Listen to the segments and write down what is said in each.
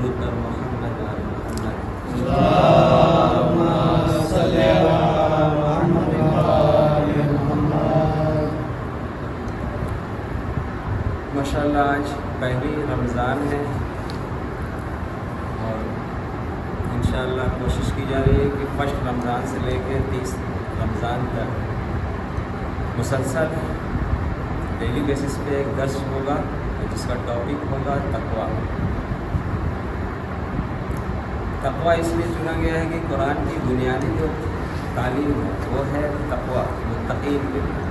درود بر محمد و آل محمد. اللهم صل علی محمد و آل محمد. ماشاءاللہ آج پہلی رمضان ہے اور انشاءاللہ کوشش کی جا رہی ہے کہ فرسٹ رمضان سے لے کے 30 رمضان تک مسلسل ڈیلی بیسس پہ ایک درس ہوگا جس کا ٹاپک ہوگا تقویٰ. تقویٰ اس لیے چنا گیا ہے کہ قرآن کی بنیادی جو تعلیم ہے وہ ہے تقویٰ، متقین کے لیے.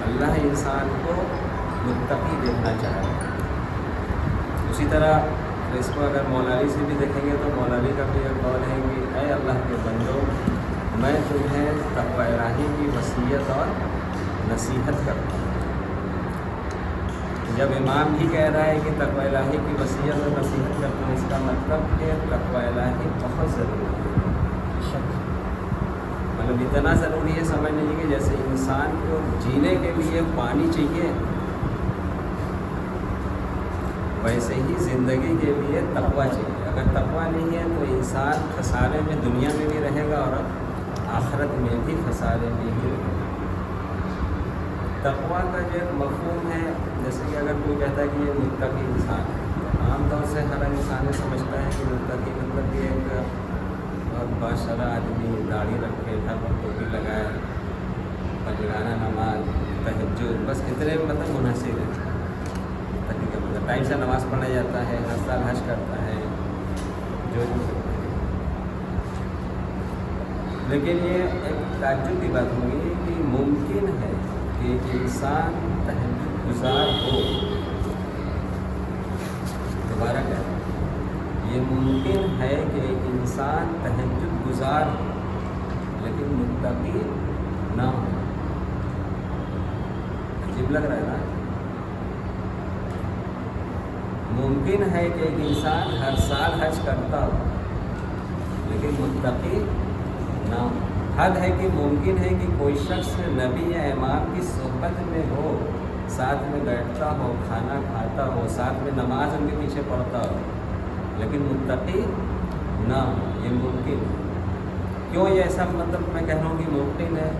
اللہ انسان کو متقی دیکھنا چاہے. اسی طرح اس کو اگر مولانا سے بھی دیکھیں گے تو مولانا کا بھی یہ قول ہے کہ اے اللہ کے بندو، میں تمہیں تقویٰ الہی کی وصیت اور نصیحت کرتا ہوں. جب امام بھی کہہ رہا ہے کہ تقویٰ الہی کی وصیت اور نصیحت کرتا ہوں، اس کا مطلب کہ تقویٰ الہی بہت ضروری ہے. مطلب اتنا ضروری ہے سمجھ لیجیے کہ جیسے انسان کو جینے کے لیے پانی چاہیے، ویسے ہی زندگی کے لیے تقویٰ چاہیے. اگر تقویٰ نہیں ہے تو انسان خسارے میں دنیا میں بھی رہے گا اور آخرت میں بھی خسارے میں ہی رہے گا. تقویٰ کا جو ایک مفہوم ہے، جیسے کہ اگر کوئی کہتا ہے کہ یہ متقی انسان ہے، عام طور سے ہر انسان سمجھتا ہے کہ متقی مطلب یہ ایک بہت باشرہ آدمی، داڑھی رکھے، ہر وقت ٹوپی لگائے، فجرانہ نماز، تہجد، بس اتنے مطلب منحصر ہے. متقی کا مطلب ٹائم سے نماز پڑھا جاتا ہے، ہر سال حج کرتا ہے، جو لیکن یہ ایک تعجب کی بات ہوگی کہ ممکن ہے کہ انسان تہجد گزار ہو. دوبارہ کہتے یہ ممکن ہے کہ انسان تہجد گزار ہو لیکن متقی نہ ہو. عجیب لگ رہا ہے نا. ممکن ہے کہ ایک انسان ہر سال حج کرتا ہو لیکن متقی نہ ہو. حد ہے کہ ممکن ہے کہ کوئی شخص نبی یا امام کی صحبت میں ہو، ساتھ میں بیٹھتا ہو، کھانا کھاتا ہو، ساتھ میں نماز ان کے پیچھے پڑھتا ہو لیکن متقی نہ ہو. یہ ممکن ہے. کیوں یہ ایسا مطلب میں کہہ رہا ہوں کہ ممکن ہے؟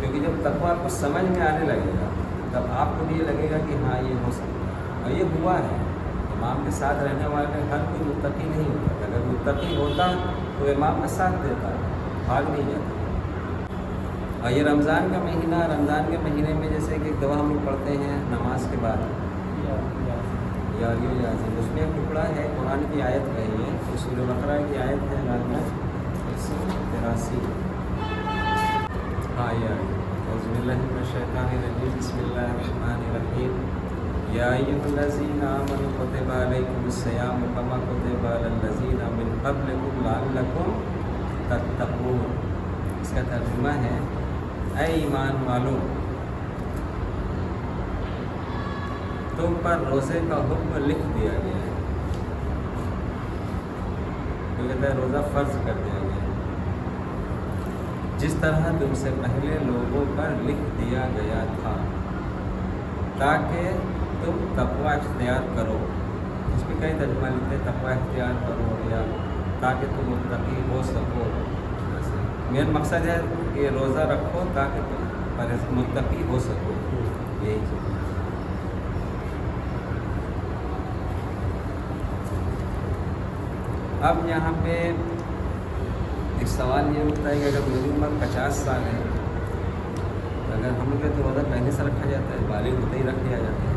کیونکہ جب تقویٰ کو سمجھ میں آنے لگے گا تب آپ کو بھی یہ لگے گا کہ ہاں یہ ہو سکتا ہے. اور یہ ہوا ہے. امام کے ساتھ رہنے والے ہر کوئی متقی نہیں ہوتا. اگر متقی ہوتا تو امام کا ساتھ دیتا، بھاگ نہیں جاتا. اور یہ رمضان کا مہینہ، رمضان کے مہینے میں جیسے کہ ایک دعا ہم لوگ پڑھتے ہیں نماز کے بعد، یاریو یاسین، اس میں ایک ٹکڑا ہے قرآن کی آیت کہی ہے، سورہ بقرہ کی آیت ہے نمبر 183. ہاں یہ اعوذ باللہ من الشیطان الرجیم، بسم اللہ الرحمن الرحیم. یا ایھا الذین آمنوا کتب علیکم الصیام کما کتب علی الذین من قبلکم لعلکم تتقون. اس کا ترجمہ ہے اے ایمان والو، تم پر روزے کا حکم لکھ دیا گیا ہے. تو کہتا ہے روزہ فرض کر دیا گیا ہے جس طرح تم سے پہلے لوگوں پر لکھ دیا گیا تھا تاکہ تم تقویٰ اختیار کرو. اس میں کئی ترجمہ لکھتے ہیں تقویٰ اختیار کرو یا تاکہ تم متقی ہو سکو. میرا مقصد ہے کہ روزہ رکھو تاکہ تم متقی ہو سکو. یہی چیز. اب یہاں پہ ایک سوال یہ اٹھتا ہے کہ اگر میری عمر 50 سال ہے تو اگر ہم لوگ تو روزہ پہلے سے رکھا جاتا ہے، بالغ ہوتے ہی رکھ دیا جاتا ہے.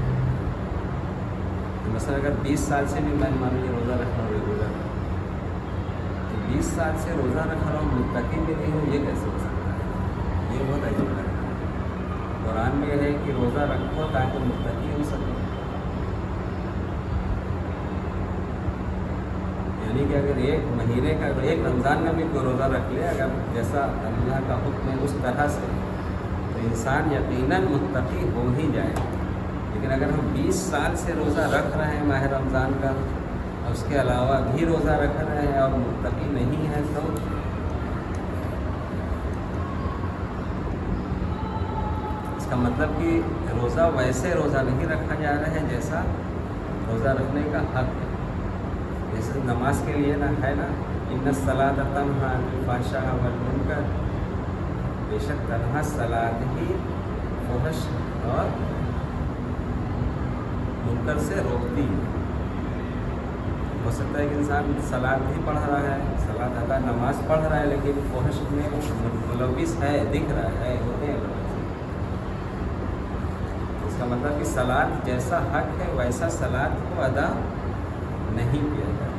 تو مثلا اگر 20 سال سے بھی میں مان لیجیے روزہ رکھ رہا ہوں ریگولر، تو 20 سال سے روزہ رکھ رہا ہوں متقی بھی نہیں ہوں، یہ کیسے ہو سکتا ہے؟ یہ بہت عجیب ہے. قرآن میں یہ ہے کہ روزہ رکھو تاکہ متقی ہو سکو. یعنی کہ اگر ایک مہینے کا ایک رمضان کا بھی کوئی روزہ رکھ لے اگر جیسا اللہ کا حکم ہے اس طرح سے تو انسان یقیناً متقی ہو ہی جائے. لیکن اگر ہم 20 سال سے روزہ رکھ رہے ہیں ماہ رمضان کا اور اس کے علاوہ بھی روزہ رکھ رہے ہیں اور متقی نہیں ہے تو اس کا مطلب کہ روزہ ویسے روزہ نہیں رکھا جا رہا ہے جیسا روزہ رکھنے کا حق ہے. جیسے نماز کے لیے نا ہے نا ان الصلاۃ تنہی عن الفحشاء والمنکر، بے شک تنہا صلاۃ ہی فحش اور منکر سے روکتی ہے۔ ہو سکتا ہے کہ انسان صلاۃ بھی پڑھ رہا ہے، صلاۃ ادا نماز پڑھ رہا ہے، لیکن فحش میں ملوث ہے، دکھ رہا ہے، ہوتے ہیں لوگ۔ اس کا مطلب کہ صلاۃ جیسا حق ہے ویسا صلاۃ کو ادا نہیں کیا جائے۔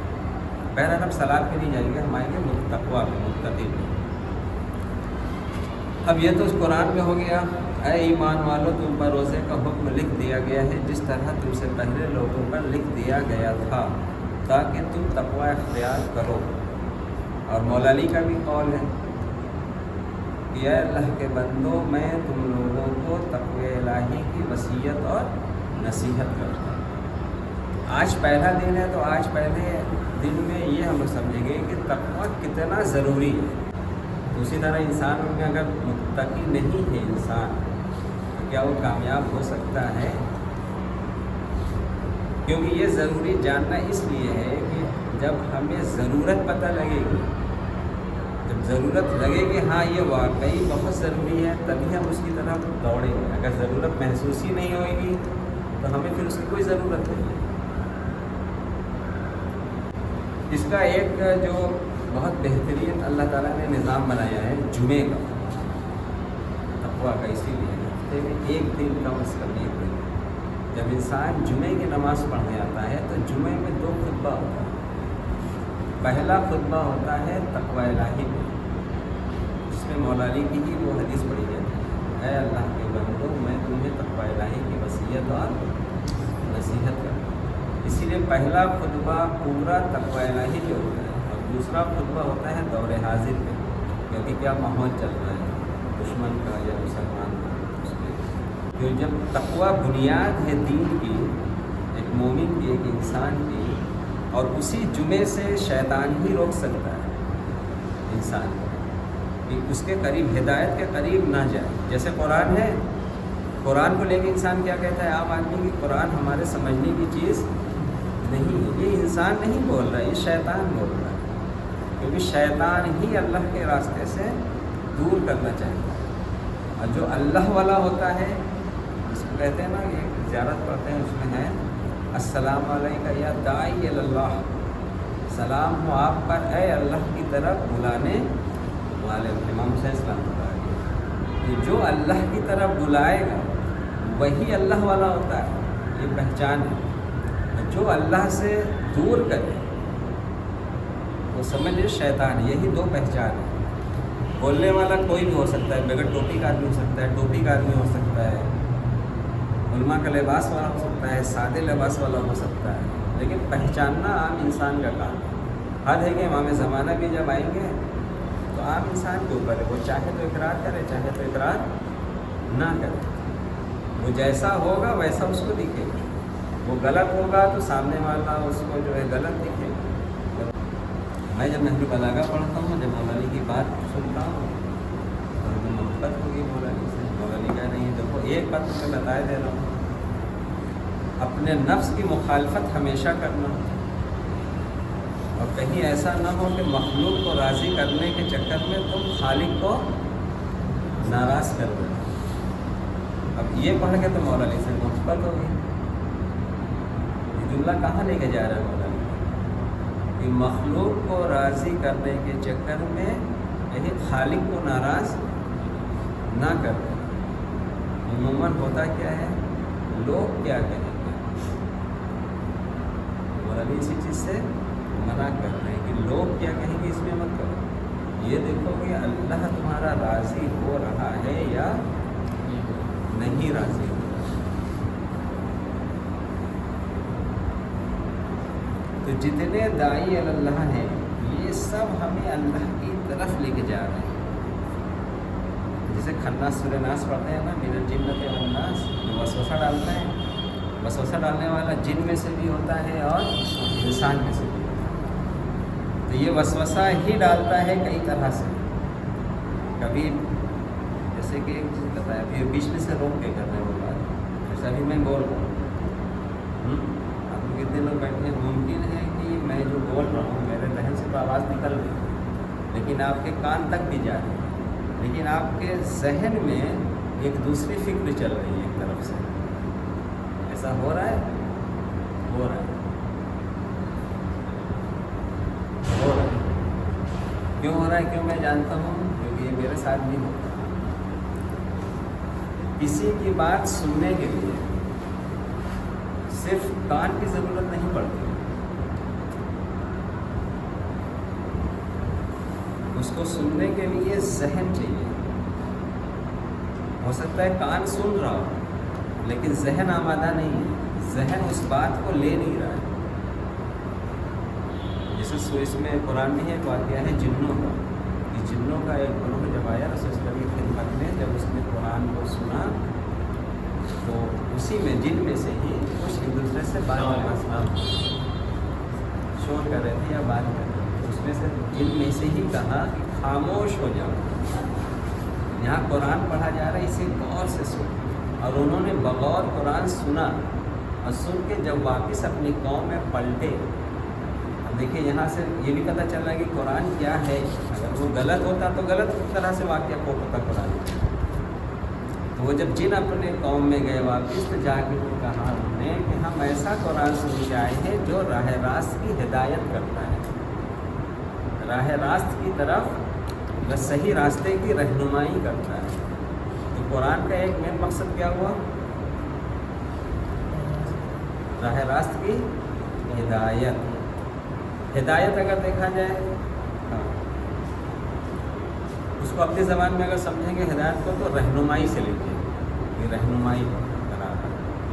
بہرحال ہم صلاۃ پہ نہیں جائیں گے، ہم آئیں گے تقویٰ پہ، متقی پہ۔ اب یہ تو اس قرآن میں ہو گیا، اے ایمان والو تم پر روزے کا حکم لکھ دیا گیا ہے جس طرح تم سے پہلے لوگوں پر لکھ دیا گیا تھا تاکہ تم تقویٰ اختیار کرو۔ اور مولا علی کا بھی قول ہے کہ اے اللہ کے بندو میں تم لوگوں کو تقوی الہی کی وصیت اور نصیحت کرتا ہوں۔ آج پہلا دن ہے تو آج پہلے دن میں یہ ہم لوگ سمجھیں گے کہ تقویٰ کتنا ضروری ہے۔ اسی طرح انسان میں اگر متقی نہیں ہے انسان تو کیا وہ کامیاب ہو سکتا ہے؟ کیونکہ یہ ضروری جاننا اس لیے ہے کہ جب ہمیں ضرورت پتہ لگے گی، جب ضرورت لگے گی ہاں یہ واقعی بہت ضروری ہے، تبھی ہم اس کی طرف دوڑیں گے۔ اگر ضرورت محسوس ہی نہیں ہوئے گی تو ہمیں پھر اس کی کوئی ضرورت نہیں ہے۔ اس کا ایک جو بہت بہترین اللہ تعالیٰ نے نظام بنایا ہے جمعے کا، تقویٰ کا، اسی لیے ہفتے میں ایک دن کم از کم ایک دن جب انسان جمعے کی نماز پڑھنے آتا ہے تو جمعے میں 2 خطبہ ہوتا ہے۔ پہلا خطبہ ہوتا ہے تقویٰ الہی میں، جس میں مولا علی کی ہی وہ حدیث پڑھی جاتی ہے، اے اللہ کے بندو میں تمہیں تقویٰ الہی کی وصیت اور نصیحت کرتا ہوں۔ اسی لیے پہلا خطبہ پورا تقویٰ الہی پہ ہوتا ہے، اور دوسرا خطبہ ہوتا ہے دور حاضر پہ، کیونکہ کیا ماحول چل رہا ہے دشمن کا یا مسلمان کا۔ کیوں جب تقویٰ بنیاد ہے دین کی، ایک مومن کی، ایک انسان کی، اور اسی جمعے سے شیطان ہی روک سکتا ہے انسان کو کہ اس کے قریب، ہدایت کے قریب نہ جائے۔ جیسے قرآن ہے، قرآن کو لے کے انسان کیا کہتا ہے عام آدمی کہ قرآن ہمارے سمجھنے کی چیز نہیں ہے۔ یہ انسان نہیں بول رہا ہے، یہ شیطان بول رہا ہے، کیونکہ شیطان ہی اللہ کے راستے سے دور کرنا چاہتا ہے۔ اور جو اللہ والا ہوتا ہے، جس کو کہتے ہیں نا، یہ زیارت پڑھتے ہیں، اس میں ہے السلام علیکم یا داعی اللہ، سلام ہو آپ پر اے اللہ کی طرف بلانے والے۔ امام حسین السلام کہ جو اللہ کی طرف بلائے گا وہی اللہ والا ہوتا ہے، یہ پہچان ہے۔ جو اللہ سے دور کرے وہ سمجھے شیطان۔ یہی 2 پہچان ہے۔ بولنے والا کوئی بھی ہو سکتا ہے، بغیر ٹوپی کا آدمی ہو سکتا ہے، ٹوپی کا آدمی ہو سکتا ہے، علماء کا لباس والا ہو سکتا ہے، سادے لباس والا ہو سکتا ہے، لیکن پہچاننا عام انسان کا کام ہے۔ حد ہے کہ امام زمانہ بھی جب آئیں گے تو عام انسان کے اوپر ہے، وہ چاہے تو اقرار کرے، چاہے تو اقرار نہ کرے۔ وہ جیسا ہوگا ویسا اس کو دکھے گا، وہ غلط ہوگا تو سامنے والا اس کو جو ہے غلط دکھے گا۔ میں جب نہج البلاغہ پڑھتا ہوں، جب مولا علی کی بات سنتا ہوں تو مجھے محبت ہوگی مولا علی سے۔ مولا علی کا نہیں، دیکھو ایک بات میں بتائے دے رہا ہوں، اپنے نفس کی مخالفت ہمیشہ کرنا، اور کہیں ایسا نہ ہو کہ مخلوق کو راضی کرنے کے چکر میں تم خالق کو ناراض کر دو۔ اب یہ پڑھ کے تو مولا علی سے محبت ہوگی۔ یہ جملہ کہاں لے کے جا رہا ہے مولا علی کہ مخلوق کو راضی کرنے کے چکر میں یہی خالق کو ناراض نہ کر دو۔ عموماً ہوتا کیا ہے، لوگ کیا کہیں گے، مولا علی اسی چیز سے منع کر رہے ہیں کہ لوگ کیا کہیں گے اس میں مت کرو۔ یہ دیکھو کہ اللہ تمہارا راضی ہو رہا ہے یا نہیں راضی ہو رہا۔ تو جتنے داعی اللہ ہیں یہ سب ہمیں اللہ کی طرف لے کے جا رہے ہیں۔ جیسے خناس سورہ ناس پڑھتے ہیں نا، من الجنۃ والناس، جو وسوسہ ڈالتا ہے، وسوسہ ڈالنے والا جن میں سے بھی ہوتا ہے اور انسان میں سے بھی ہوتا ہے۔ تو یہ وسوسہ ہی ڈالتا ہے کئی طرح سے۔ کبھی جیسے کہ ایک چیز بتایا، پھر بیچ میں سے روک کے کر رہے ہیں وہ بات، جیسے ابھی میں بول رہا ہوں، آپ کتنے لوگ بیٹھے ہیں، ممکن ہے کہ میں جو بول رہا ہوں، میرے ذہن سے تو آواز نکل رہی ہے لیکن آپ کے کان تک بھی جا رہی ہے، لیکن آپ کے ذہن میں ایک دوسری فکر چل رہی ہے ایک طرف سے. ایسا ہو رہا ہے؟ ہو رہا ہے. ہو رہا ہے. کیوں ہو رہا ہے؟ کیوں میں جانتا ہوں، کیونکہ یہ میرے ساتھ بھی ہوتا ہے. کسی کی بات سننے کے لیے صرف کان کی ضرورت نہیں پڑتی، اس کو سننے کے لیے ذہن چاہیے. ہو سکتا ہے کان سن رہا ہو لیکن ذہن آمادہ نہیں ہے، ذہن اس بات کو لے نہیں رہا ہے. جیسے اس میں قرآن میں ایک واقعہ ہے جنوں کا. یہ جنوں کا ایک گروہ جب آیا رسول اللہ کی خدمت میں، جب اس نے قرآن کو سنا تو اسی میں جن میں سے ہی کچھ ایک دوسرے سے بات شور کر رہے تھے یا بات کر رہے تھے. اس میں سے جن میں سے ہی کہا کہ خاموش ہو جاؤ، یہاں قرآن پڑھا جا رہا ہے، اسے غور سے سن. اور انہوں نے بغور قرآن سنا اور سن کے جب واپس اپنی قوم میں پلٹے. اب دیکھیں یہاں سے یہ بھی پتہ چل رہا ہے کہ قرآن کیا ہے. اگر وہ غلط ہوتا تو غلط طرح سے واقعہ کو ہوتا قرآن. تو وہ جب جن اپنے قوم میں گئے واپس تو جا کے کہا انہوں نے کہ ہم ایسا قرآن سن کے آئے ہیں جو راہ راست کی ہدایت کرتا ہے، راہ راست کی طرف صحیح راستے کی رہنمائی کرتا ہے. تو قرآن کا ایک مین مقصد کیا ہوا؟ راہ راست کی ہدایت. ہدایت اگر دیکھا جائے اس کو اپنی زبان میں اگر سمجھیں گے ہدایت کو تو رہنمائی سے لے کے یہ رہنمائی کرا.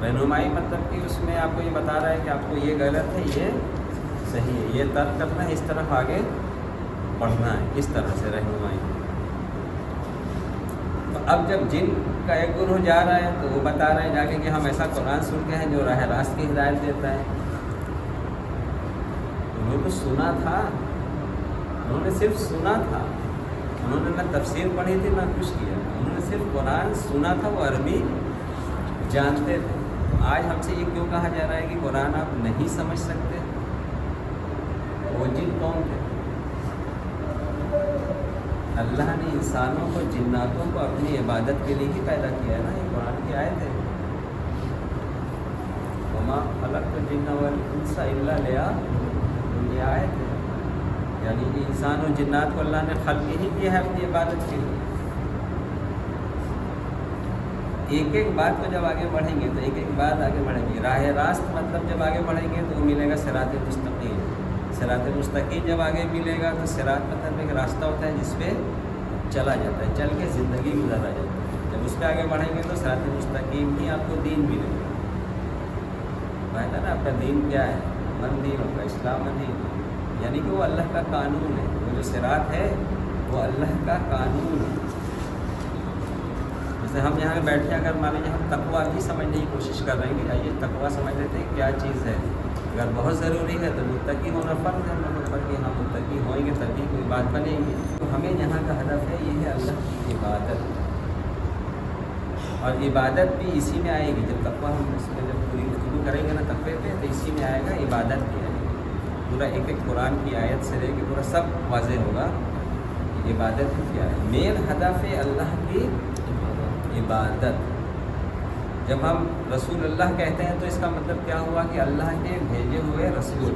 رہنمائی مطلب کہ اس میں آپ کو یہ بتا رہا ہے کہ آپ کو یہ غلط ہے، یہ صحیح ہے، یہ ترک کرنا ہے، اس طرف آگے پڑھنا ہے، اس طرح سے رہنمائی. تو اب جب جن کا ایک گروہ جا رہا ہے تو وہ بتا رہے ہیں جا کے کہ ہم ایسا قرآن سن کے ہیں جو راہ راست کی ہدایت دیتا ہے. انہوں نے سنا تھا، انہوں نے صرف سنا تھا، انہوں نے نہ تفسیر پڑھی تھی نہ کچھ کیا، انہوں نے صرف قرآن سنا تھا. وہ عربی جانتے تھے. آج ہم سے یہ کیوں کہا جا رہا ہے کہ قرآن آپ نہیں سمجھ سکتے؟ وہ جن قوم تھے. اللہ نے انسانوں کو جناتوں کو اپنی عبادت کے لیے ہی پیدا کیا ہے نا. یہ قرآن کی آیت ہے، وما خلقت الجن والانس الا لیعبدون. یہ آیت ہے، یعنی کہ انسان و جنات کو اللہ نے خلق ہی کیا ہے اپنی عبادت کے لیے. ایک ایک بات کو جب آگے بڑھیں گے تو ایک ایک بات آگے بڑھیں گے. راہ راست مطلب جب آگے بڑھیں گے تو وہ ملے گا صراط مستقیم. صراط مستقیم جب آگے ملے گا تو صراط مطلب ایک راستہ ہوتا ہے جس پہ چلا جاتا ہے، چل کے زندگی گزارا جاتا ہے. جب اس پہ آگے بڑھیں گے تو صراط مستقیم ہی آپ کو دین ملے گا. بہتر نا آپ کا دین کیا ہے؟ من دین ہوگا اسلام دین، یعنی کہ وہ اللہ کا قانون ہے. وہ جو صراط ہے وہ اللہ کا قانون ہے. جیسے ہم یہاں بیٹھے اگر مان لیجیے ہم تقویٰ کی سمجھنے کی کوشش کر رہے ہیں کہ آئیے تقویٰ سمجھ لیتے ہیں کیا چیز ہے. اگر بہت ضروری ہے تو متقی ہونا فرض ہے. پر کہ ہم متقی ہوئیں گے تبھی کوئی بات بنے گی. تو ہمیں یہاں کا ہدف ہے یہ ہے اللہ کی عبادت. اور عبادت بھی اسی میں آئے گی جب تقویٰ ہم اس میں جب پوری گفتگو کریں گے نا تقوی پہ تو اسی میں آئے گا عبادت بھی آئے گی. پورا ایک ایک قرآن کی آیت سے لے کے پورا سب واضح ہوگا کہ عبادت کیا ہے. مین ہدف ہے اللہ کی عبادت. جب ہم رسول اللہ کہتے ہیں تو اس کا مطلب کیا ہوا کہ اللہ کے بھیجے ہوئے رسول،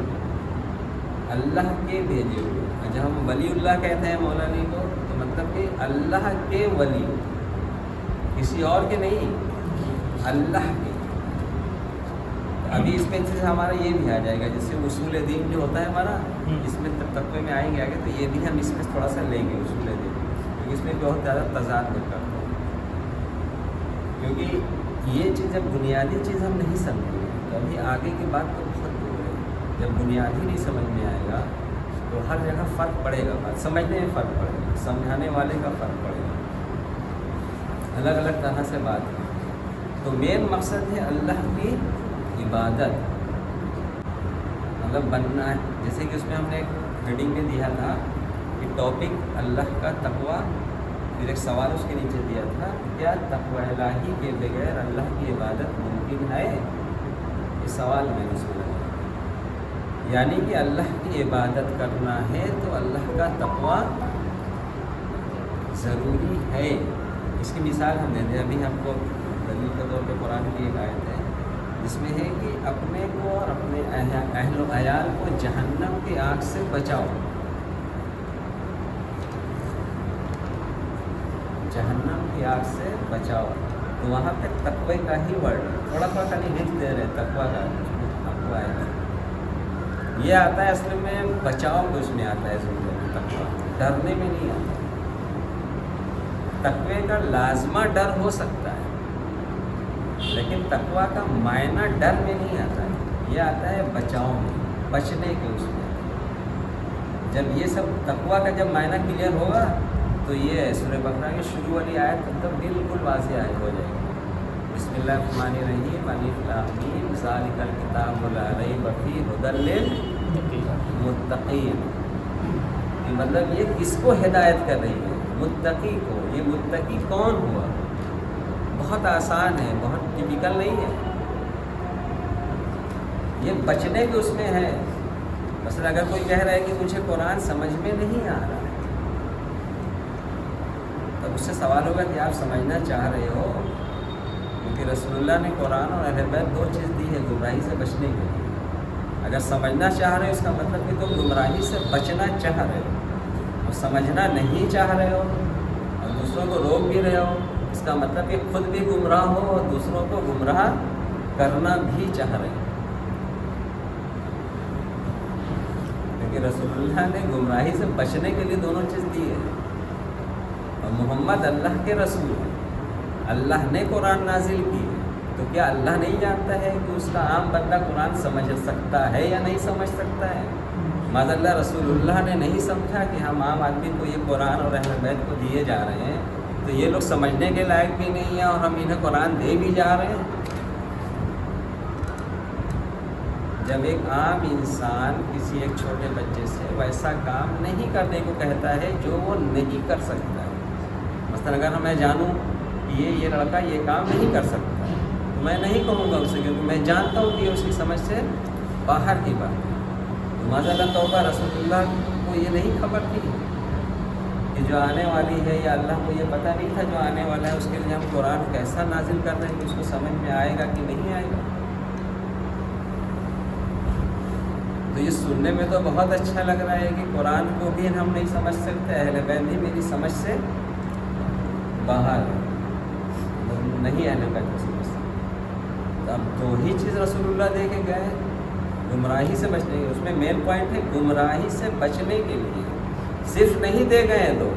اللہ کے بھیجے ہوئے. جب ہم ولی اللہ کہتے ہیں مولا علی کو تو مطلب کہ اللہ کے ولی، کسی اور کے نہیں، اللہ کے. ابھی اس میں ہمارا یہ بھی آ جائے گا جس سے اصول دین جو ہوتا ہے ہمارا، اس میں تقوی میں آئیں گے آگے تو یہ بھی ہم اس میں تھوڑا سا لیں گے اصول دین، کیونکہ اس میں بہت زیادہ تضاد ہوتا ہے. کیونکہ یہ چیز جب بنیادی چیز ہم نہیں سمجھیں گے تو ابھی آگے کی بات تو بہت دور ہے. جب بنیادی نہیں سمجھ میں آئے گا تو ہر جگہ فرق پڑے گا. بات سمجھنے میں فرق پڑے گا، سمجھانے والے کا فرق پڑے گا، الگ الگ طرح سے بات ہے. تو مین مقصد ہے اللہ کی عبادت، مطلب بننا ہے. جیسے کہ اس میں ہم نے ایک ہیڈنگ میں دیا تھا کہ ٹاپک اللہ کا تقویٰ، پھر ایک سوال اس کے نیچے دیا تھا کیا تقویٰ الہی کے بغیر اللہ کی عبادت ممکن ہے؟ یہ سوال میں نے سنا. یعنی کہ اللہ کی عبادت کرنا ہے تو اللہ کا تقوی ضروری ہے. اس کی مثال ہم دیتے ہیں. ابھی ہم کو دلیل کے طور پہ قرآن کی ایک آیت ہے جس میں ہے کہ اپنے کو اور اپنے اہل و عیال کو جہنم کی آگ سے بچاؤ. جہنم کی آگ سے بچاؤ. تو وہاں پہ تقوی کا ہی ورڈ تھوڑا تھوڑا خالی ہنٹ دے رہے تقوی کا. تقوی ہے یہ آتا ہے اصل میں بچاؤ کو اس میں آتا ہے زندگی میں. تقوی ڈرنے میں نہیں آتا. تقوی کا لازمہ ڈر ہو سکتا ہے لیکن تقوی کا معنی ڈر میں نہیں آتا ہے. یہ آتا ہے بچاؤ میں, بچنے کے. اس میں جب یہ سب تقوی کا جب معنی کلیئر ہوگا تو یہ سورہ بقرہ کی شروع والی آیت تو بالکل واضح آیت ہو جائے گی. بسم اللہ الرحمن الرحیم الف لام میم ذالک الکتاب لا ریب فیہ ھدی للمتقین. مطلب یہ کس کو ہدایت کر رہی ہے؟ متقی کو. یہ متقی کون ہوا؟ بہت آسان ہے, بہت ٹپیکل نہیں ہے. یہ بچنے کے اس میں ہے. مثلا اگر کوئی کہہ رہا ہے کہ مجھے قرآن سمجھ میں نہیں آ رہا تب اس سے سوال ہوگا کہ آپ سمجھنا چاہ رہے ہو کیونکہ رسول اللہ نے قرآن اور اہل بیت دو چیز دی ہے گمراہی سے بچنے کے لیے. اگر سمجھنا چاہ رہے ہو اس کا مطلب کہ تم گمراہی سے بچنا چاہ رہے ہو. اور سمجھنا نہیں چاہ رہے ہو اور دوسروں کو روک بھی رہے ہو اس کا مطلب کہ خود بھی گمراہ ہو اور دوسروں کو گمراہ کرنا بھی چاہ رہے ہو. کیونکہ رسول اللہ نے گمراہی سے بچنے کے لیے دونوں چیز دی ہے. اور محمد اللہ کے رسول ہیں, اللہ نے قرآن نازل کی. تو کیا اللہ نہیں جانتا ہے کہ اس کا عام بندہ قرآن سمجھ سکتا ہے یا نہیں سمجھ سکتا ہے؟ معاذ اللہ رسول اللہ نے نہیں سمجھا کہ ہم عام آدمی کو یہ قرآن اور اہل بیت کو دیے جا رہے ہیں تو یہ لوگ سمجھنے کے لائق بھی نہیں ہیں اور ہم انہیں قرآن دے بھی جا رہے ہیں. جب ایک عام انسان کسی ایک چھوٹے بچے سے ویسا کام نہیں کرنے کو کہتا ہے جو وہ نہیں کر سکتا ہے. مثلا اگر میں جانوں کہ یہ لڑکا یہ کام نہیں کر سکتا ہے تو میں نہیں کہوں گا اسے کیونکہ میں جانتا ہوں کہ اس کی سمجھ سے باہر کی بات ہے. ماذا اللہ توبہ رسول اللہ کو یہ نہیں خبر تھی کہ جو آنے والی ہے یا اللہ کو یہ پتہ نہیں تھا جو آنے والا ہے اس کے لیے ہم قرآن کیسا نازل کر رہے ہیں کہ اس کو سمجھ میں آئے گا کہ نہیں آئے گا. تو یہ سننے میں تو بہت اچھا لگ رہا ہے کہ قرآن کو بھی ہم نہیں سمجھ سکتے, اہل بیت بھی میری سمجھ سے باہر نہیں اہل بیت کو سمجھ سکتے. اب دو ہی چیز رسول اللہ دے کے گئے گمراہی سے بچنے کے. اس میں مین پوائنٹ ہے گمراہی سے بچنے کے لیے. صرف نہیں دے گئے دو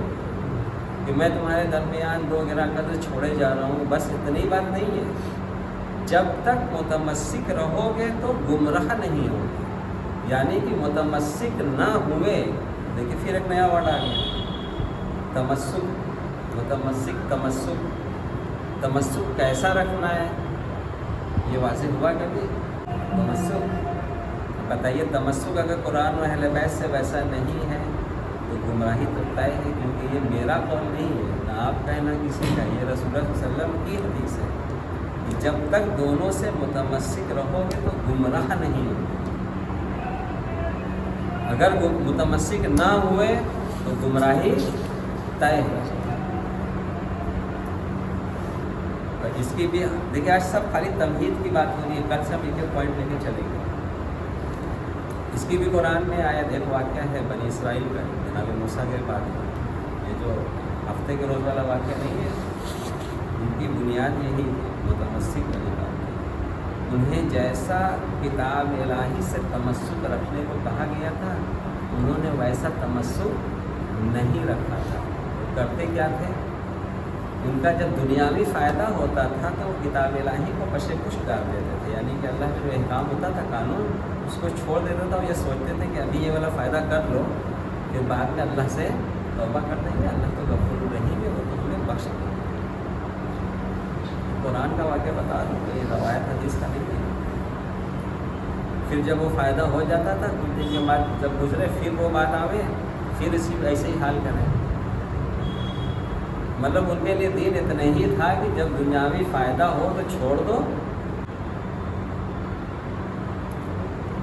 کہ میں تمہارے درمیان دو گرا قدر چھوڑے جا رہا ہوں, بس اتنی بات نہیں ہے. جب تک متمسک رہو گے تو گمراہ نہیں ہوگے. یعنی کہ متمسک نہ ہوئے. دیکھیں پھر ایک نیا ورڈ آ گیا تمسک. متمسک تمسک. تمسک کیسا رکھنا ہے یہ واضح ہوا کبھی؟ تمسک بتائیے. تمسک اگر قرآن و اہل بیت سے ویسا نہیں ہے تو گمراہی تو طے ہے کیونکہ یہ میرا قول نہیں ہے نہ آپ کا ہے نہ کسی کا. یہ رسول اللہ صلی اللہ علیہ وسلم کی حدیث ہے کہ جب تک دونوں سے متمسک رہو گے تو گمراہ نہیں ہوگے. اگر متمسک نہ ہوئے تو گمراہی طے ہے. اس کی بھی دیکھیں آج سب خالی تمہید کی بات ہو رہی ہے, کل سے ہم ایک پوائنٹ لے کے چلیں گے. اس کی بھی قرآن میں آیت ایک واقعہ ہے بنی اسرائیل کا, جناب موسیٰ کے بعد یہ جو ہفتے کے روز والا واقعہ نہیں ہے, ان کی بنیاد یہی ہے متمسک والی بات. انہیں جیسا کتاب الہی سے تمسک رکھنے کو کہا گیا تھا انہوں نے ویسا تمسک نہیں رکھا تھا. کرتے کیا تھے؟ ان کا جب دنیاوی فائدہ ہوتا تھا تو وہ کتاب الہی کو پشے پش کر دیتے تھے. یعنی کہ اللہ کا جو احکام ہوتا تھا قانون اس کو چھوڑ دیتا تھا. اور یہ سوچتے تھے کہ ابھی یہ والا فائدہ کر لو پھر بعد میں اللہ سے توبہ کر دیں گے, اللہ تو غفور الرحیم ہے, وہ تو ہمیں بخش دیں گے. قرآن کا واقعہ بتا دوں کہ یہ روایت حدیث کا نہیں ہے. پھر جب وہ فائدہ ہو جاتا تھا کچھ دن کے بعد جب گزرے پھر وہ بات آوے پھر اسی ایسے ہی حال کریں. مطلب ان کے لیے دین اتنا ہی تھا کہ جب دنیاوی فائدہ ہو تو چھوڑ دو,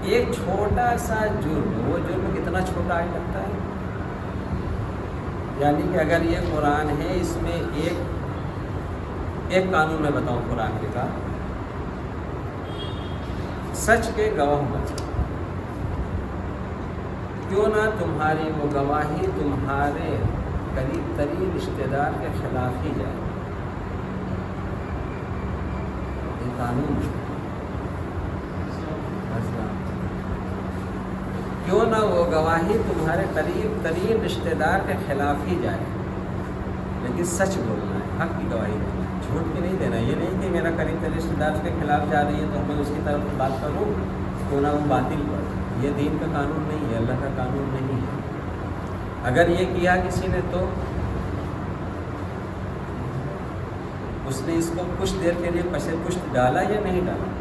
ایک چھوٹا سا جرم، وہ جرم کتنا چھوٹا ہی لگتا ہے. یعنی کہ اگر یہ قرآن ہے، اس میں ایک قانون میں بتاؤں قرآن کے کا، سچ کے گواہ بن. کیوں نہ تمہاری وہ گواہی تمہارے قریب ترین رشتے دار کے خلاف ہی جائے. یہ قانون ہے. کیوں نہ وہ گواہی تمہارے قریب ترین رشتے دار کے خلاف ہی جائے، لیکن سچ بولنا ہے، حق کی گواہی دینا ہے، جھوٹ بھی نہیں دینا. یہ نہیں کہ میرا قریب ترین رشتے دار کے خلاف جا رہی ہے تو میں اس کی طرف بات کروں، کیوں نہ وہ باطل پر. یہ دین کا قانون نہیں ہے، اللہ کا قانون نہیں ہے. اگر یہ کیا کسی نے تو اس نے اس کو کچھ دیر کے لیے پس پشت ڈالا یا نہیں ڈالا.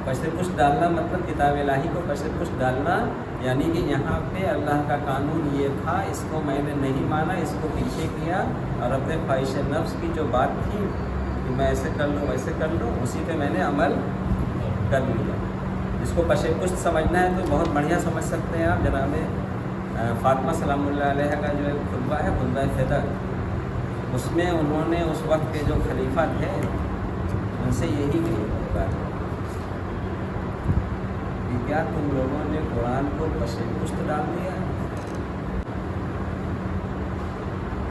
پس پشت ڈالنا مطلب کتاب الہی کو پس پشت ڈالنا، یعنی کہ یہاں پہ اللہ کا قانون یہ تھا، اس کو میں نے نہیں مانا، اس کو پیچھے کیا، اور اپنے خواہش نفس کی جو بات تھی کہ میں ایسے کر لوں ویسے کر لوں، اسی پہ میں نے عمل کر لیا. اس کو پس پشت سمجھنا ہے تو بہت بڑھیا سمجھ سکتے ہیں آپ. جناب فاطمہ سلام اللہ علیہ کا جو خطبہ ہے، خطبہ فدا، اس میں انہوں نے اس وقت کے جو خلیفہ تھے ان سے یہی کہی بات کہ کیا تم لوگوں نے قرآن کو پس پشت ڈال دیا ہے؟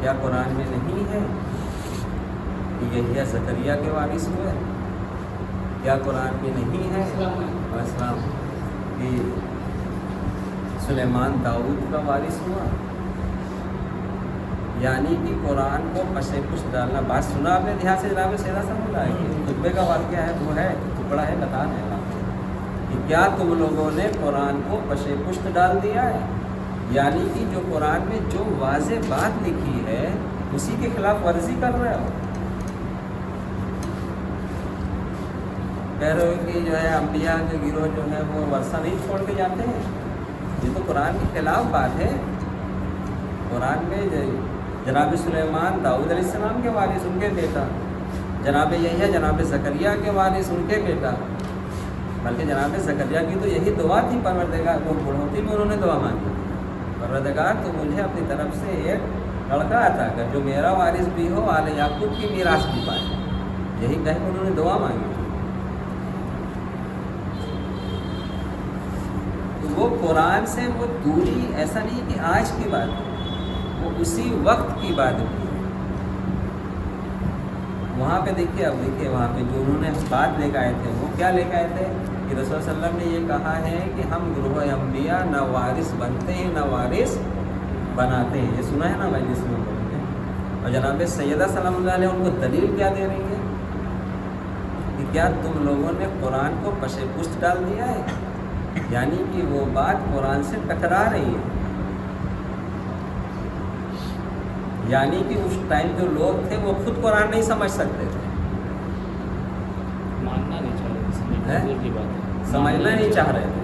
کیا قرآن میں نہیں ہے کہ یحییٰ زکریا کے وارث ہوئے؟ کیا قرآن میں نہیں ہے السلام کہ سلیمان داؤد کا وارث ہوا؟ یعنی کہ قرآن کو پس پشت ڈالنا. بات سنا آپ نے دھیان سے جناب سیدھا سا بولا ہے کہ خطبے کا واقعہ ہے، وہ ہے ٹکڑا ہے، بتا رہے ہیں کہ کیا تم لوگوں نے قرآن کو پس پشت ڈال دیا ہے؟ یعنی کہ جو قرآن میں جو واضح بات لکھی ہے اسی کے خلاف ورزی کر رہے ہو. کہہ رہے ہو کہ جو ہے انبیاء کے گروہ جو ہے وہ ورثہ نہیں چھوڑ کے جاتے ہیں. یہ تو قرآن کے خلاف بات ہے. قرآن میں جناب سلیمان داؤد علیہ السلام کے وارث ان کے بیٹا، جناب یحییٰ جناب زکریا کے وارث ان کے بیٹا. بلکہ جناب زکریا کی تو یہی دعا تھی، پروردگار وہ بڑھوتی میں انہوں نے دعا مانگی، پروردگار تو مجھے اپنی طرف سے ایک لڑکا عطا کر جو میرا وارث بھی ہو، آل یعقوب کی میراث بھی پائے. یہی کہہ کے انہوں نے دعا مانگی. تو وہ قرآن سے وہ دوری ایسا نہیں کہ آج کی بات ہے، وہ اسی وقت کی بات ہے. وہاں پہ دیکھیے، اب دیکھیے وہاں پہ جو انہوں نے بات لے کے آئے تھے وہ کیا لے کے آئے تھے کہ رسول صلی اللہ علیہ وسلم نے یہ کہا ہے کہ ہم گروہ انبیاء نہ وارث بنتے ہیں نہ وارث بناتے ہیں. یہ سنا ہے نا مجلس میں بولتے ہیں. اور جناب سیدہ سلام اللہ علیہ ان کو دلیل کیا دے رہی ہے کہ کیا تم لوگوں نے قرآن کو پس پشت ڈال دیا ہے؟ یعنی کہ وہ بات قرآن سے ٹکرا رہی ہے. یعنی کہ اس ٹائم جو لوگ تھے وہ خود قرآن نہیں سمجھ سکتے تھے، ماننا نہیں چاہ رہے، سمجھنا نہیں چاہ رہے تھے.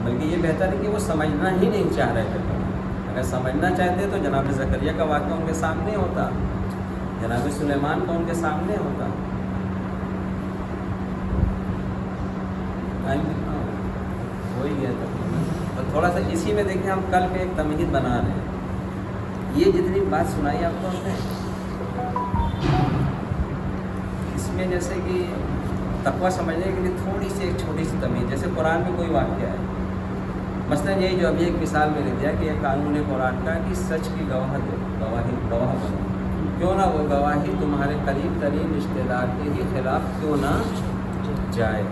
بلکہ یہ بہتر ہے کہ وہ سمجھنا ہی نہیں چاہ رہے تھے. اگر سمجھنا چاہتے تو جناب زکریا کا واقعہ ان کے سامنے ہوتا، جناب سلیمان کا ان کے سامنے ہوتا. ہو ہی گیا تھا. اور تھوڑا سا اسی میں دیکھیں، ہم کل پہ ایک تمہید بنا رہے ہیں. یہ جتنی بات سنائی آپ کو ہم نے، اس میں جیسے کہ تقویٰ سمجھنے کے لیے تھوڑی سی ایک چھوٹی سی تمیز. جیسے قرآن میں کوئی واقعہ ہے، مثلا یہی جو ابھی ایک مثال میں نے دیا کہ یہ قانون قرآن کا کہ سچ کی گواہ بنو. کیوں نہ وہ گواہی تمہارے قریب ترین رشتے دار کے ہی خلاف کیوں نہ جائے.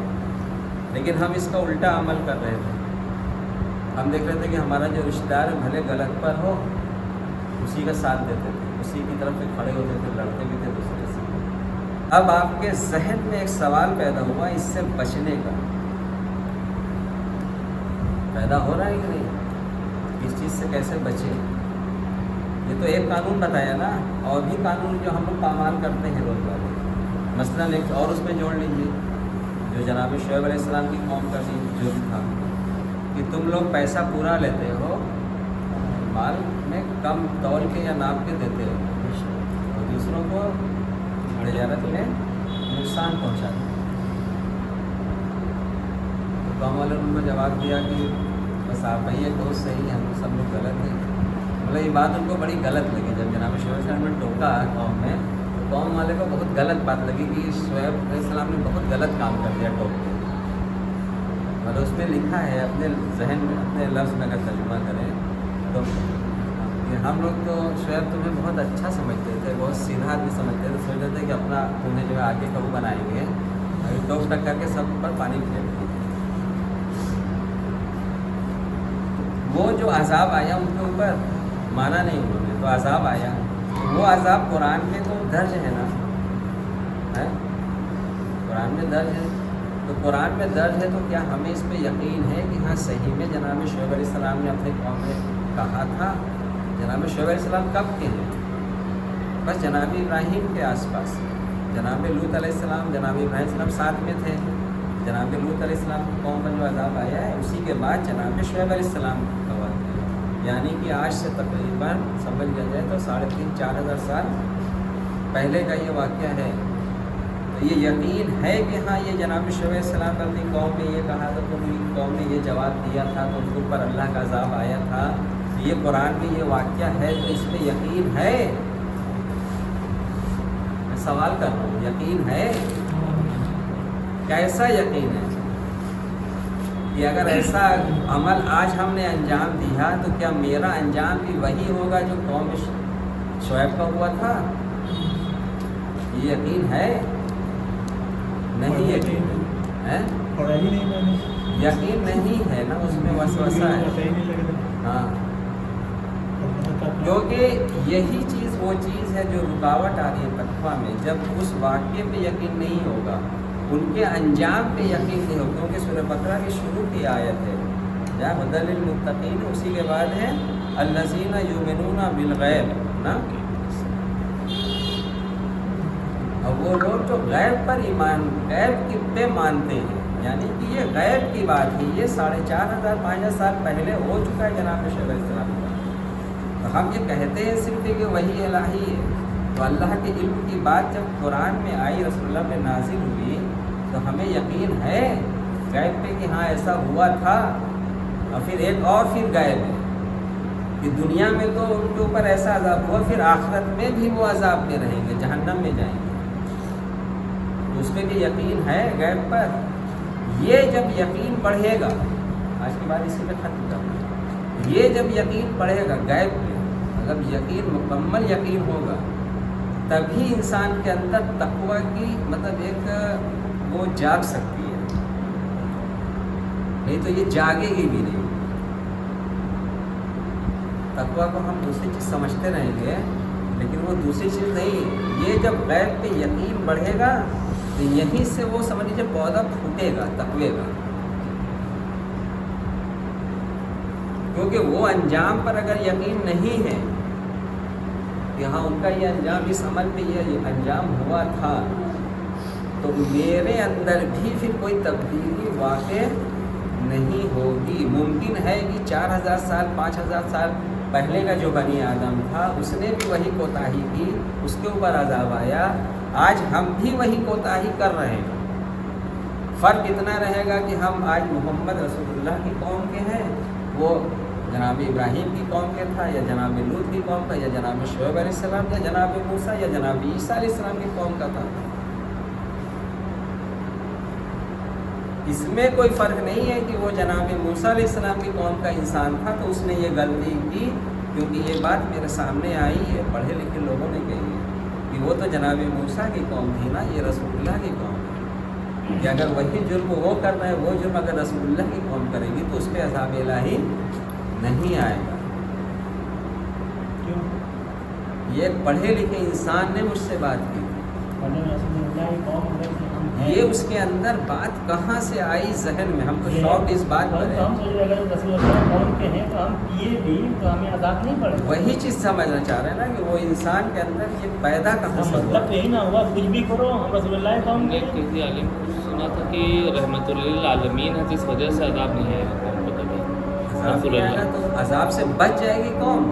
لیکن ہم اس کا الٹا عمل کر رہے تھے. ہم دیکھ رہے تھے کہ ہمارا جو رشتہ دار بھلے غلط پر ہو اسی کا ساتھ دیتے تھے، اسی کی طرف سے کھڑے ہوتے تھے، لڑتے بھی تھے دوسرے سے. اب آپ کے ذہن میں ایک سوال پیدا ہوا اس سے بچنے کا. پیدا ہو رہا ہے کہ نہیں؟ اس چیز سے کیسے بچے؟ یہ تو ایک قانون بتایا نا، اور بھی قانون جو ہم لوگ پامال کرتے ہیں روزانہ. مثلاً ایک اور اس میں جوڑ لیجیے جو جناب شعیب علیہ السلام کی قوم کا بھی جرم تھا کہ تم لوگ پیسہ پورا لیتے ہو، مال میں کم تول کے یا ناپ کے دیتے ہو، اور دوسروں کو تجارت میں نقصان پہنچاتے. تو قوم والوں نے ان کو جواب دیا کہ بس آپ ہی ایک بہت صحیح ہے، ہم لوگ سب لوگ غلط ہیں. مطلب یہ بات ان کو بڑی غلط لگی. جب جناب شعیب علیہ السلام نے ٹوکا قوم میں تو قوم والے کو بہت غلط بات لگی کہ شعیب علیہ السلام نے بہت غلط کام کر دیا ٹوک کے. اور اس میں لکھا ہے اپنے ذہن میں اپنے لفظ میں اگر ترجمہ کریں تو کہ ہم لوگ تو شعیب تمہیں بہت اچھا سمجھتے تھے، بہت سیدھا آدمی سمجھتے تھے، سوچتے تھے کہ اپنا تمہیں جو ہے آگے کبو بنائیں گے، ابھی ٹوک ٹک کر کے سب پر پانی پھینک دیے. وہ جو عذاب آیا ان کے اوپر مانا نہیں انہوں نے، تو عذاب آیا. وہ عذاب قرآن میں تو درج ہے نا، ہے قرآن میں درج ہے. تو قرآن میں درج ہے تو کیا ہمیں اس پہ یقین ہے کہ ہاں صحیح میں جناب شعیب علیہ السلام نے اپنے قوم میں کہا تھا؟ جناب شعیب علیہ السلام کب کے ہیں؟ بس جناب ابراہیم کے آس پاس. جناب لوط علیہ السلام، جناب ابراہیم علیہ السلام ساتھ میں تھے. جناب لوط علیہ السلام کی قوم پر جو عذاب آیا ہے اسی کے بعد جناب شعیب علیہ السلام کا واقعہ ہے. یعنی کہ آج سے تقریباً سمجھ لیا جائے تو 3,500-4,000 سال پہلے کا یہ واقعہ ہے. تو یہ یقین ہے کہ ہاں یہ جناب شعیب علیہ السلام نے اپنی قوم میں یہ کہا تھا، تو ان قوم نے یہ جواب دیا تھا، تو ان کے اوپر اللہ کا عذاب آیا تھا. یہ قرآن میں یہ واقعہ ہے تو اس میں یقین ہے. میں سوال کر رہا ہوں، یقین ہے؟ کیسا یقین ہے کہ اگر ایسا عمل آج ہم نے انجام دیا تو کیا میرا انجام بھی وہی ہوگا جو قوم شعیب کا ہوا تھا؟ یہ یقین ہے؟ نہیں یقین ہے، یقین نہیں ہے نا، اس میں وسوسہ ہے. ہاں، کیونکہ یہی چیز وہ چیز ہے جو رکاوٹ آ رہی ہے تقویٰ میں. جب اس واقعے پہ یقین نہیں ہوگا، ان کے انجام پہ یقین نہیں ہوگا. کیونکہ سورہ بقرہ کی شروع کی آیت ہے یا ہدی للمتقین، اسی کے بعد ہے الذین یؤمنون بالغیب نا. اور وہ لوگ جو غیب پر ایمان، غیب پہ مانتے ہیں، یعنی کہ یہ غیب کی بات ہے. یہ 4,500-5,000 سال پہلے ہو چکا ہے جناب شعیب علیہ السلام کا. تو ہم یہ کہتے ہیں صرف کہ وحی الہی ہے. تو اللہ کے علم کی بات جب قرآن میں آئی، رسول اللہ پہ نازل ہوئی، تو ہمیں یقین ہے غیب پہ کہ ہاں ایسا ہوا تھا. اور پھر ایک اور پھر غیب ہے کہ دنیا میں تو ان کے اوپر ایسا عذاب ہوا، پھر آخرت میں بھی وہ عذاب میں رہیں گے، جہنم میں جائیں گے. تو اس پہ بھی یقین ہے غیب پر. یہ جب یقین بڑھے گا، آج کی بات اسی پہ ختم کرنا. یہ جب یقین بڑھے گا غیب پہ، اگر یقین مکمل یقین ہوگا، تبھی انسان کے اندر تقویٰ کی مطلب ایک وہ جاگ سکتی ہے. نہیں تو یہ جاگے گی بھی نہیں. تقویٰ کو ہم دوسری چیز سمجھتے رہیں گے، لیکن وہ دوسری چیز نہیں. یہ جب غیب پہ یقین بڑھے گا تو یہیں سے وہ سمجھ لیجیے پودا پھوٹے گا تقوی کا. کیونکہ وہ انجام پر اگر یقین نہیں ہے کہ ہاں ان کا یہ انجام، اس عمل پہ یہ انجام ہوا تھا، تو میرے اندر بھی پھر کوئی تبدیلی واقع نہیں ہوگی. ممکن ہے کہ 4,000 سال 5,000 سال پہلے کا جو بنی آدم تھا اس نے بھی وہی کوتاہی کی، اس کے اوپر عذاب آیا. آج ہم بھی وہی کوتاہی کر رہے ہیں. فرق اتنا رہے گا کہ ہم آج محمد رسول اللہ کی قوم کے ہیں، وہ جناب ابراہیم کی قوم کے تھا، یا جناب لوط کی قوم کا، یا جناب شعیب علیہ السلام، یا جناب موسیٰ، یا جناب عیسیٰ علیہ السلام کی قوم کا تھا. اس میں کوئی فرق نہیں ہے کہ وہ جناب موسیٰ علیہ السلام کی قوم کا انسان تھا تو اس نے یہ غلطی کی. کیونکہ یہ بات میرے سامنے آئی ہے، پڑھے لکھے لوگوں نے کہی ہے کہ وہ تو جناب موسیٰ کی قوم تھی نا، یہ رسول اللہ کی قوم ہے. کہ اگر وہی جرم وہ کر رہے ہیں، وہ جرم اگر رسول اللہ کی قوم کرے گی تو اس پہ عذاب الہی نہیں آئے گا. یہ ایک پڑھے لکھے انسان نے مجھ سے بات کی. یہ اس کے اندر بات کہاں سے آئی ذہن میں؟ ہم تو شوق اس بات پر ہیں. وہی چیز سمجھنا چاہ رہے ہیں نا کہ وہ انسان کے اندر یہ پیدا کہاں سے ہوا. یہی نہ ہوا کچھ بھی کرو ہم رسول اللہ قوم کے. کسی عالم کو سنا تھا کہ رحمت للعالمین ہے، جس وجہ سے عذاب نہیں آئے گا قوم کو. کبھی عذاب نہیں آئے گا تو عذاب سے بچ جائے گی قوم.